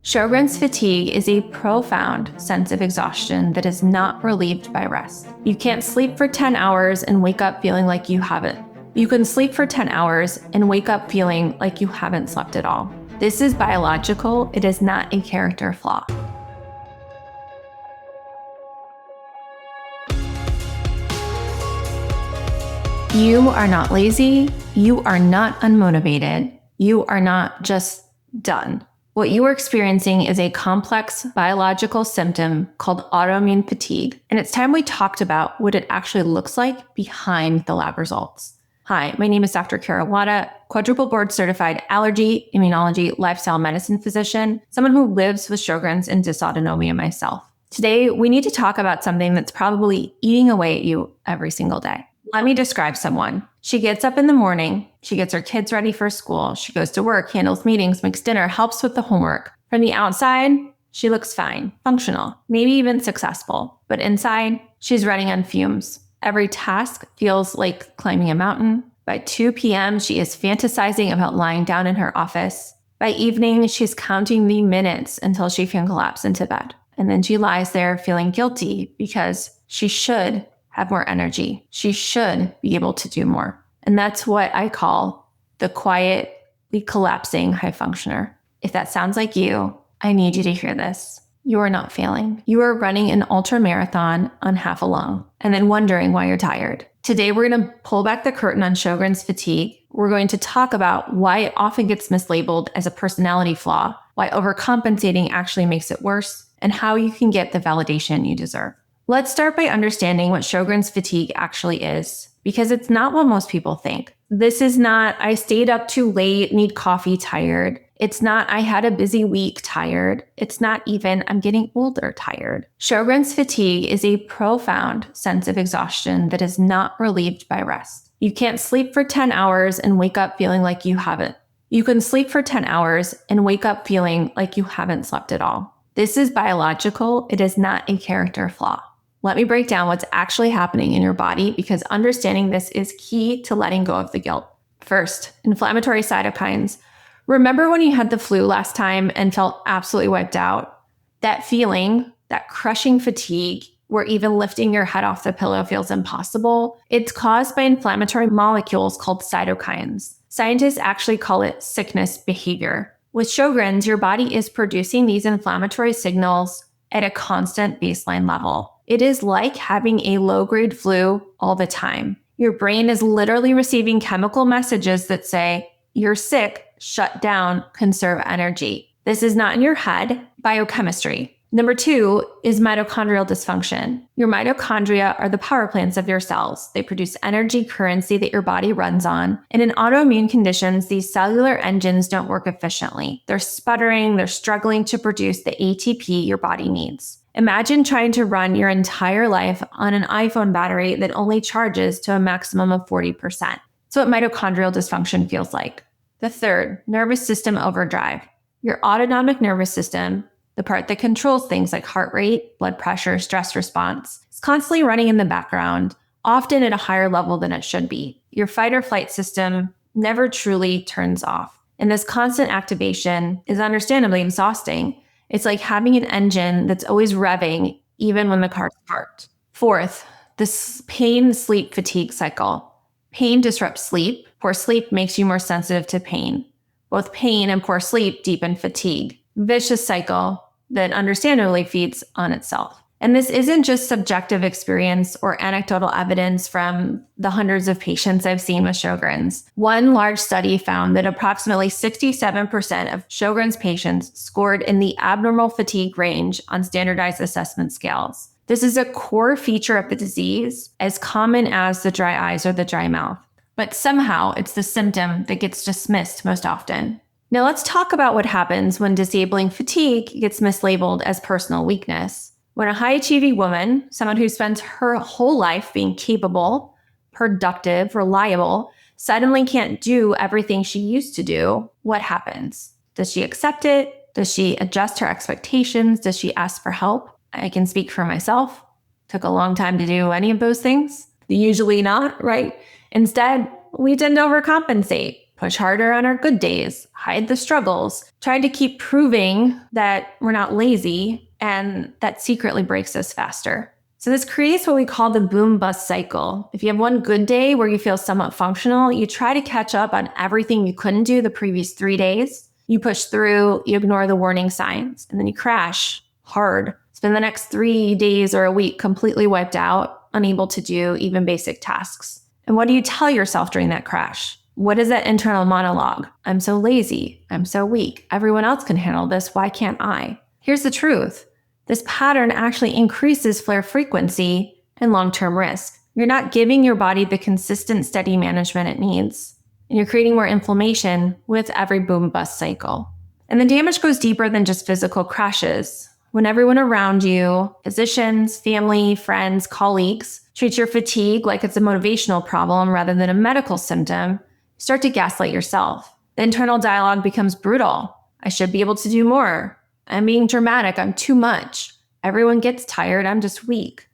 Sjogren's fatigue is a profound sense of exhaustion that is not relieved by rest. You can't sleep for 10 hours and wake up feeling like you haven't. You can sleep for 10 hours and wake up feeling like you haven't slept at all. This is biological. It is not a character flaw. You are not lazy. You are not unmotivated. You are not just done. What you are experiencing is a complex biological symptom called autoimmune fatigue, and it's time we talked about what it actually looks like behind the lab results. Hi, my name is Dr. Kara Wada, quadruple board certified allergy, immunology, lifestyle medicine physician, someone who lives with Sjogren's and dysautonomia myself. Today, we need to talk about something that's probably eating away at you every single day. Let me describe someone. She gets up in the morning, she gets her kids ready for school, she goes to work, handles meetings, makes dinner, helps with the homework. From the outside, she looks fine, functional, maybe even successful. But inside, she's running on fumes. Every task feels like climbing a mountain. By 2 p.m., she is fantasizing about lying down in her office. By evening, she's counting the minutes until she can collapse into bed. And then she lies there feeling guilty because she should have more energy. She should be able to do more. And that's what I call the quietly collapsing high functioner. If that sounds like you, I need you to hear this. You are not failing. You are running an ultra marathon on half a lung and then wondering why you're tired. Today, we're going to pull back the curtain on Sjogren's fatigue. We're going to talk about why it often gets mislabeled as a personality flaw, why overcompensating actually makes it worse, and how you can get the validation you deserve. Let's start by understanding what Sjogren's fatigue actually is, because it's not what most people think. This is not, I stayed up too late, need coffee, tired. It's not, I had a busy week, tired. It's not even, I'm getting older, tired. Sjogren's fatigue is a profound sense of exhaustion that is not relieved by rest. You can't sleep for 10 hours and wake up feeling like you haven't. You can sleep for 10 hours and wake up feeling like you haven't slept at all. This is biological. It is not a character flaw. Let me break down what's actually happening in your body, because understanding this is key to letting go of the guilt. First, inflammatory cytokines. Remember when you had the flu last time and felt absolutely wiped out? That feeling, that crushing fatigue, where even lifting your head off the pillow feels impossible, it's caused by inflammatory molecules called cytokines. Scientists actually call it sickness behavior. With Sjogren's, your body is producing these inflammatory signals at a constant baseline level. It is like having a low-grade flu all the time. Your brain is literally receiving chemical messages that say, you're sick, shut down, conserve energy. This is not in your head, biochemistry. Number 2 is mitochondrial dysfunction. Your mitochondria are the power plants of your cells. They produce energy currency that your body runs on. And in autoimmune conditions, these cellular engines don't work efficiently. They're sputtering, they're struggling to produce the ATP your body needs. Imagine trying to run your entire life on an iPhone battery that only charges to a maximum of 40%. That's what mitochondrial dysfunction feels like. The third, nervous system overdrive. Your autonomic nervous system, the part that controls things like heart rate, blood pressure, stress response, is constantly running in the background, often at a higher level than it should be. Your fight or flight system never truly turns off. And this constant activation is understandably exhausting. It's like having an engine that's always revving, even when the car's parked. Fourth, this pain, sleep, fatigue cycle. Pain disrupts sleep. Poor sleep makes you more sensitive to pain. Both pain and poor sleep deepen fatigue. Vicious cycle that understandably feeds on itself. And this isn't just subjective experience or anecdotal evidence from the hundreds of patients I've seen with Sjogren's. One large study found that approximately 67% of Sjogren's patients scored in the abnormal fatigue range on standardized assessment scales. This is a core feature of the disease, as common as the dry eyes or the dry mouth. But somehow it's the symptom that gets dismissed most often. Now let's talk about what happens when disabling fatigue gets mislabeled as personal weakness. When a high-achieving woman, someone who spends her whole life being capable, productive, reliable, suddenly can't do everything she used to do, what happens? Does she accept it? Does she adjust her expectations? Does she ask for help? I can speak for myself. Took a long time to do any of those things. Usually not, right? Instead, we tend to overcompensate. push harder on our good days, hide the struggles, trying to keep proving that we're not lazy, and that secretly breaks us faster. So this creates what we call the boom-bust cycle. If you have one good day where you feel somewhat functional, you try to catch up on everything you couldn't do the previous 3 days. You push through, you ignore the warning signs, and then you crash hard. Spend the next 3 days or a week completely wiped out, unable to do even basic tasks. And what do you tell yourself during that crash? What is that internal monologue? I'm so lazy. I'm so weak. Everyone else can handle this. Why can't I? Here's the truth. This pattern actually increases flare frequency and long-term risk. You're not giving your body the consistent, steady management it needs. And you're creating more inflammation with every boom-bust cycle. And the damage goes deeper than just physical crashes. When everyone around you, physicians, family, friends, colleagues, treats your fatigue like it's a motivational problem rather than a medical symptom, you start to gaslight yourself. The internal dialogue becomes brutal. I should be able to do more. I'm being dramatic. I'm too much. Everyone gets tired. I'm just weak.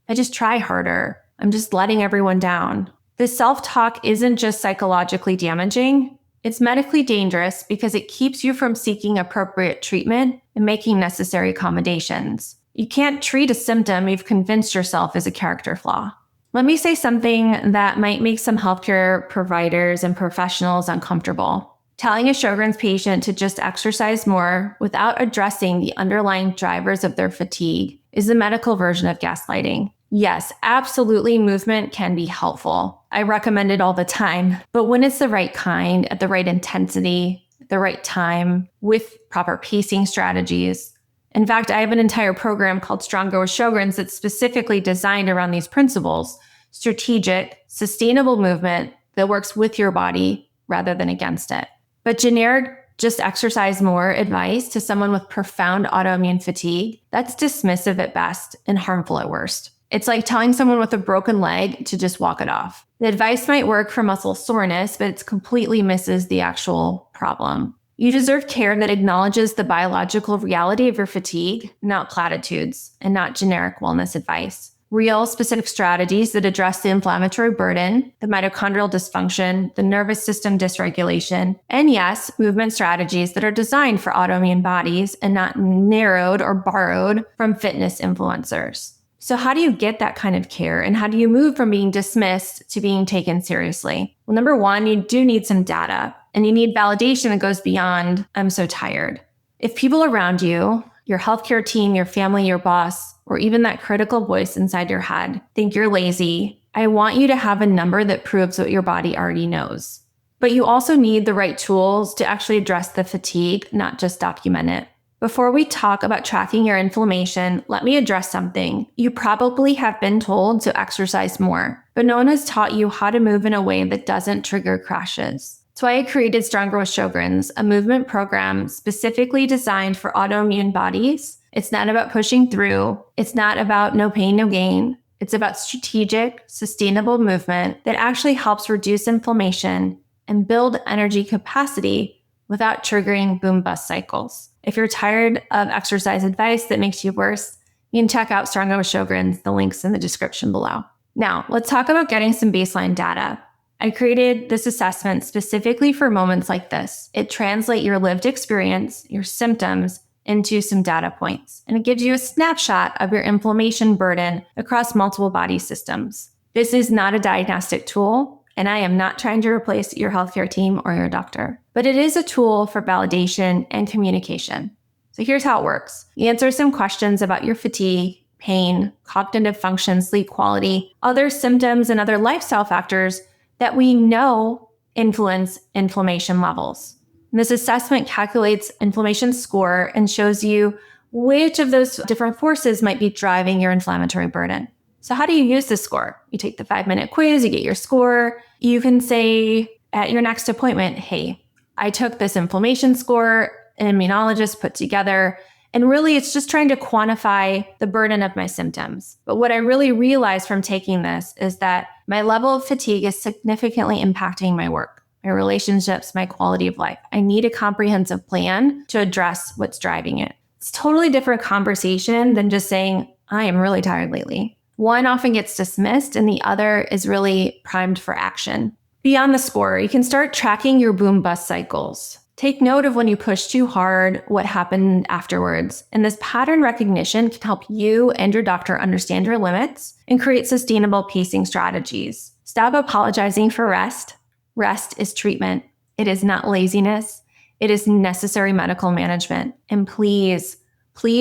I just try harder. I'm just letting everyone down. This self-talk isn't just psychologically damaging. It's medically dangerous because it keeps you from seeking appropriate treatment and making necessary accommodations. You can't treat a symptom you've convinced yourself is a character flaw. Let me say something that might make some healthcare providers and professionals uncomfortable. Telling a Sjogren's patient to just exercise more without addressing the underlying drivers of their fatigue is the medical version of gaslighting. Yes, absolutely, movement can be helpful. I recommend it all the time, but when it's the right kind, at the right intensity, at the right time, with proper pacing strategies. In fact, I have an entire program called Stronger with Sjogren's that's specifically designed around these principles: strategic, sustainable movement that works with your body rather than against it. But generic, just exercise more advice to someone with profound autoimmune fatigue, that's dismissive at best and harmful at worst. It's like telling someone with a broken leg to just walk it off. The advice might work for muscle soreness, but it completely misses the actual problem. You deserve care that acknowledges the biological reality of your fatigue, not platitudes, and not generic wellness advice. Real, specific strategies that address the inflammatory burden, the mitochondrial dysfunction, the nervous system dysregulation, and yes, movement strategies that are designed for autoimmune bodies and not narrowed or borrowed from fitness influencers. So how do you get that kind of care, and how do you move from being dismissed to being taken seriously? Well, number one, you do need some data, and you need validation that goes beyond, I'm so tired. If people around you, your healthcare team, your family, your boss, or even that critical voice inside your head think you're lazy, I want you to have a number that proves what your body already knows. But you also need the right tools to actually address the fatigue, not just document it. Before we talk about tracking your inflammation, let me address something. You probably have been told to exercise more, but no one has taught you how to move in a way that doesn't trigger crashes. That's why I created Stronger with Sjogren's, a movement program specifically designed for autoimmune bodies. It's not about pushing through. It's not about no pain, no gain. It's about strategic, sustainable movement that actually helps reduce inflammation and build energy capacity without triggering boom-bust cycles. If you're tired of exercise advice that makes you worse, you can check out Stronger with Sjogren's. The link's in the description below. Now, let's talk about getting some baseline data. I created this assessment specifically for moments like this. It translates your lived experience, your symptoms, into some data points, and it gives you a snapshot of your inflammation burden across multiple body systems. This is not a diagnostic tool, and I am not trying to replace your healthcare team or your doctor, but it is a tool for validation and communication. So here's how it works. You answer some questions about your fatigue, pain, cognitive function, sleep quality, other symptoms, and other lifestyle factors that we know influence inflammation levels. And this assessment calculates inflammation score and shows you which of those different forces might be driving your inflammatory burden. So how do you use this score? You take the 5-minute quiz, you get your score. You can say at your next appointment, hey, I took this inflammation score an immunologist put together, and really it's just trying to quantify the burden of my symptoms. But what I really realized from taking this is that my level of fatigue is significantly impacting my work, my relationships, my quality of life. I need a comprehensive plan to address what's driving it. It's a totally different conversation than just saying, I am really tired lately. One often gets dismissed and the other is really primed for action. Beyond the score, you can start tracking your boom-bust cycles. Take note of when you push too hard, what happened afterwards. And this pattern recognition can help you and your doctor understand your limits and create sustainable pacing strategies. Stop apologizing for rest. Rest is treatment. It is not laziness. It is necessary medical management. And please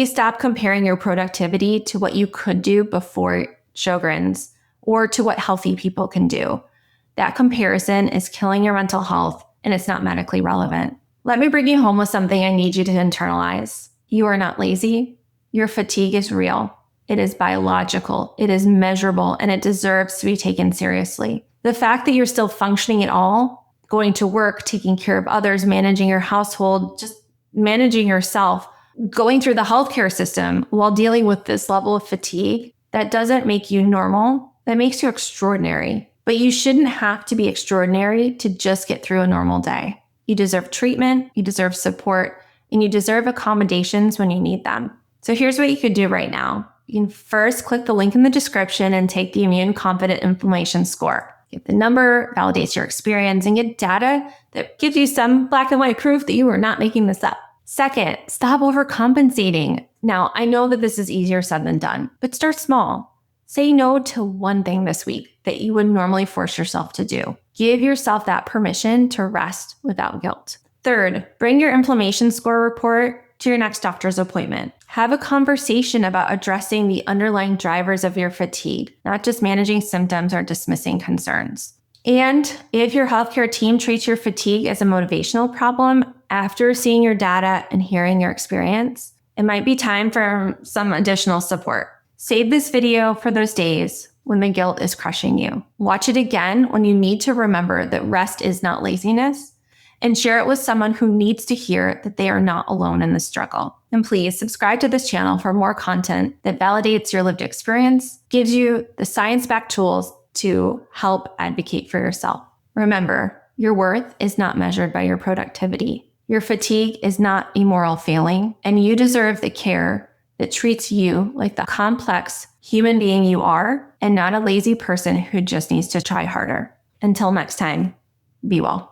stop comparing your productivity to what you could do before Sjogren's or to what healthy people can do. That comparison is killing your mental health, and it's not medically relevant. Let me bring you home with something I need you to internalize. You are not lazy. Your fatigue is real. It is biological. It is measurable, and it deserves to be taken seriously. The fact that you're still functioning at all, going to work, taking care of others, managing your household, just managing yourself, going through the healthcare system while dealing with this level of fatigue, that doesn't make you normal. That makes you extraordinary. But you shouldn't have to be extraordinary to just get through a normal day. You deserve treatment, you deserve support, and you deserve accommodations when you need them. So here's what you could do right now. You can first click the link in the description and take the Immune Confident Inflammation Score. Get the number, validates your experience, and get data that gives you some black and white proof that you are not making this up. Second, stop overcompensating. Now, I know that this is easier said than done, but start small. Say no to one thing this week that you would normally force yourself to do. Give yourself that permission to rest without guilt. Third, bring your inflammation score report to your next doctor's appointment. Have a conversation about addressing the underlying drivers of your fatigue, not just managing symptoms or dismissing concerns. And if your healthcare team treats your fatigue as a motivational problem after seeing your data and hearing your experience, it might be time for some additional support. Save this video for those days when the guilt is crushing you. Watch it again when you need to remember that rest is not laziness, and share it with someone who needs to hear that they are not alone in the struggle. And please subscribe to this channel for more content that validates your lived experience, gives you the science-backed tools to help advocate for yourself. Remember, your worth is not measured by your productivity. Your fatigue is not a moral failing, and you deserve the care that treats you like the complex human being you are and not a lazy person who just needs to try harder. Until next time, be well.